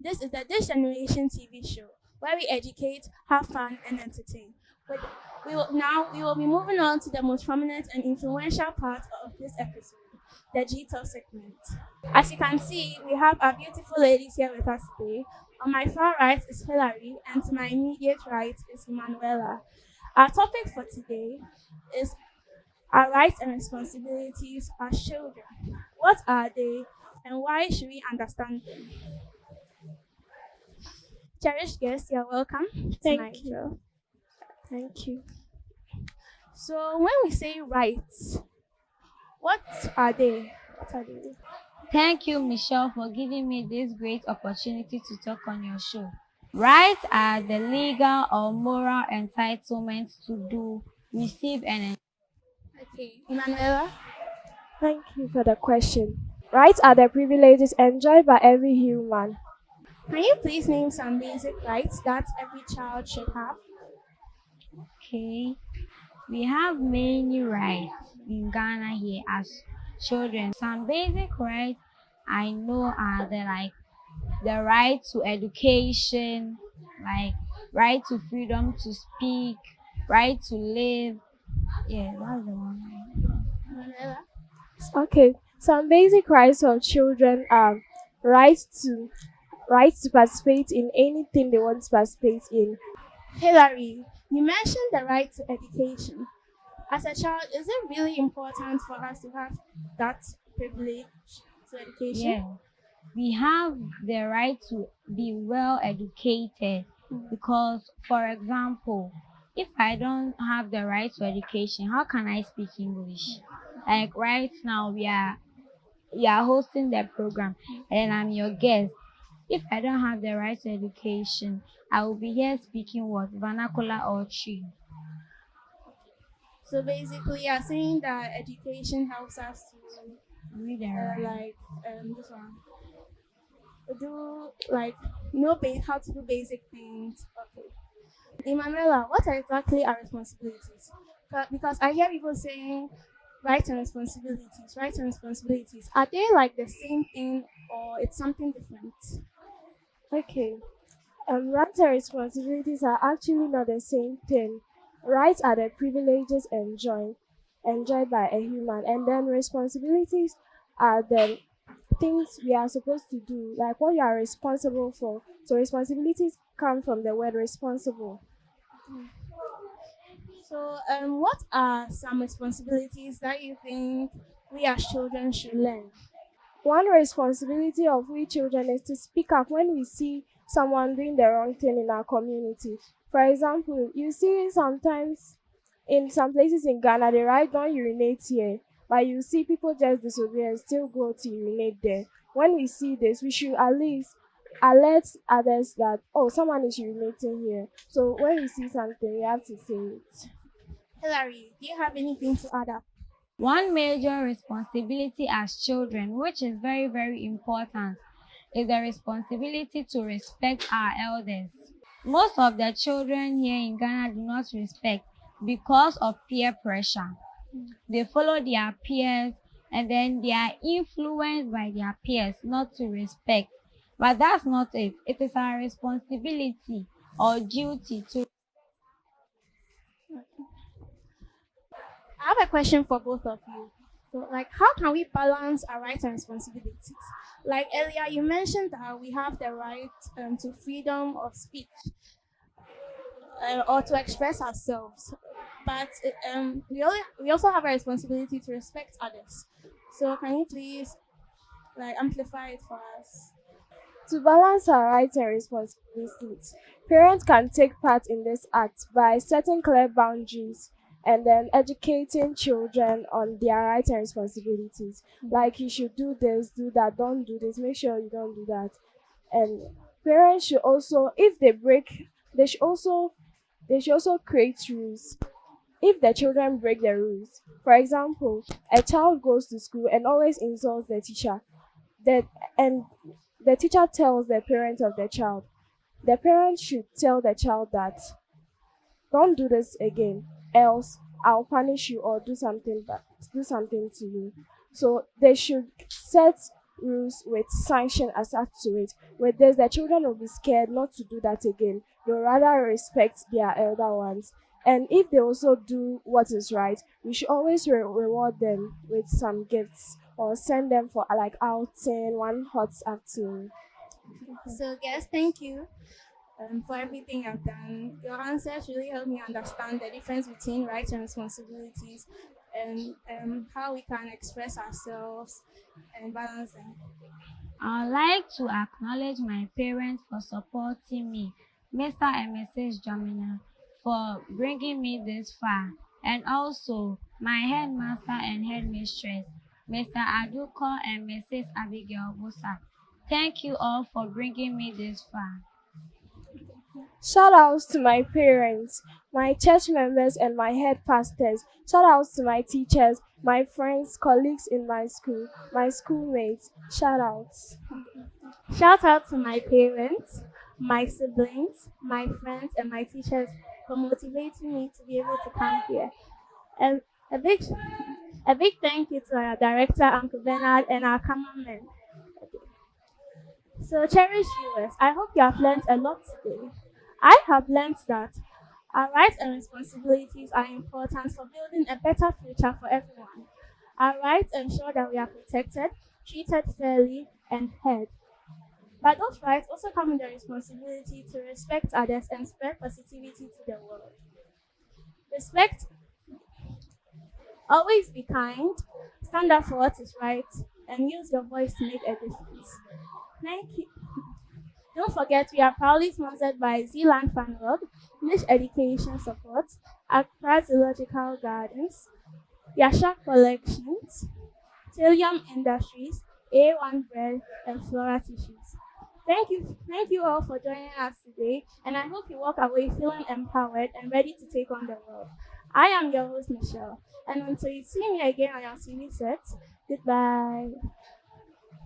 This is the This Generation TV show where we educate, have fun, and entertain. With, we will be moving on to the most prominent and influential part of this episode, the G-Talk segment. As you can see, we have our beautiful ladies here with us today. On my far right is Hilary, and to my immediate right is Manuela. Our topic for today is our rights and responsibilities as children. What are they, and why should we understand them? Cherished guests, you're welcome to my Thank you. show. Thank you. So, when we say rights, what are they? What are they? Thank you, Michelle, for giving me this great opportunity to talk on your show. Rights are the legal or moral entitlement to do, receive, and Okay, Emanuela. Thank you for the question. Rights are the privileges enjoyed by every human. Can you please name some basic rights that every child should have? okay. We have many rights in Ghana here as children. Some basic rights I know are the right to education, like right to freedom to speak, right to live. Yeah, that's the one. Emanuela. Okay, some basic rights of children are rights to rights to participate in anything they want to participate in. Hilary, you mentioned the right to education. As a child, is it really important for us to have that privilege to education? Yeah, we have the right to be well educated because, for example, if I don't have the right to education, how can I speak English? Like right now, we are hosting the program, and I'm your guest. If I don't have the right to education, I will be here speaking what vernacular or tree. So basically, you're saying that education helps us to Read and write. like this one do like know how to do basic things. Okay. Emanuela, what are exactly our responsibilities? Because I hear people saying rights and responsibilities, rights and responsibilities. Are they like the same thing or it's something different? Okay, rights and responsibilities are actually not the same thing. Rights are the privileges enjoyed by a human, and then responsibilities are the things we are supposed to do, like what you are responsible for. So responsibilities come from the word responsible. So, what are some responsibilities that you think we as children should learn? One responsibility of we children is to speak up when we see someone doing the wrong thing in our community. For example, you see sometimes in some places in Ghana they write don't urinate here, but you see people just disobey and still go to urinate there. When we see this, we should at least alert others that oh someone is urinating here. So when we see something, we have to say it. Hilary, do you have anything to add up? One major responsibility as children, which is very, very important, is the responsibility to respect our elders. Most of the children here in Ghana do not respect because of peer pressure. They follow their peers and then they are influenced by their peers not to respect. But that's not it. It is our responsibility or duty to. I have a question for both of you. So, like, how can we balance our rights and responsibilities? Like earlier, you mentioned that we have the right to freedom of speech or to express ourselves, but we also have a responsibility to respect others. So, can you please like amplify it for us? To balance our rights and responsibilities, parents can take part in this act by setting clear boundaries and then educating children on their rights and responsibilities. Like you should do this, do that, don't do this, make sure you don't do that. And parents should also, if they break, they should also create rules if the children break the rules. For example, a child goes to school and always insults the teacher. That and the teacher tells the parent of the child. The parent should tell the child that don't do this again, else I'll punish you or do something to you. So they should set rules with sanction attached to it. With this, the children will be scared not to do that again. They'll rather respect their elder ones. And if they also do what is right, we should always reward them with some gifts or send them for like outing, one hot outing. So, guys, thank you for everything you've done. Your answers really helped me understand the difference between rights and responsibilities and how we can express ourselves and balance them. I'd like to acknowledge my parents for supporting me, Mr. and Mrs. Jamina, for bringing me this far, and also my headmaster and headmistress, Mr. Aduko and Mrs. Abigail Busa. Thank you all for bringing me this far. Shout outs to my parents, my church members, and my head pastors. Shout outs to my teachers, my friends, colleagues in my schoolmates. Shout outs. Shout out to my parents, my siblings, my friends, and my teachers for motivating me to be able to come here. And a big, a big thank you to our director, Uncle Bernard, and our cameraman. So, cherished viewers, I hope you have learned a lot today. I have learned that our rights and responsibilities are important for building a better future for everyone. Our rights ensure that we are protected, treated fairly, and heard. But those rights also come with the responsibility to respect others and spread positivity to the world. Respect, always be kind, stand up for what is right, and use your voice to make a difference. Thank you. Don't forget, we are proudly sponsored by Zealand Fan World, Niche Education Support, Accra Zoological Gardens, Yasha Collections, Tilium Industries, A1 Bread, and Flora Tissues. Thank you all for joining us today, and I hope you walk away feeling empowered and ready to take on the world. I am your host, Michelle, and until you see me again on your TV set, goodbye.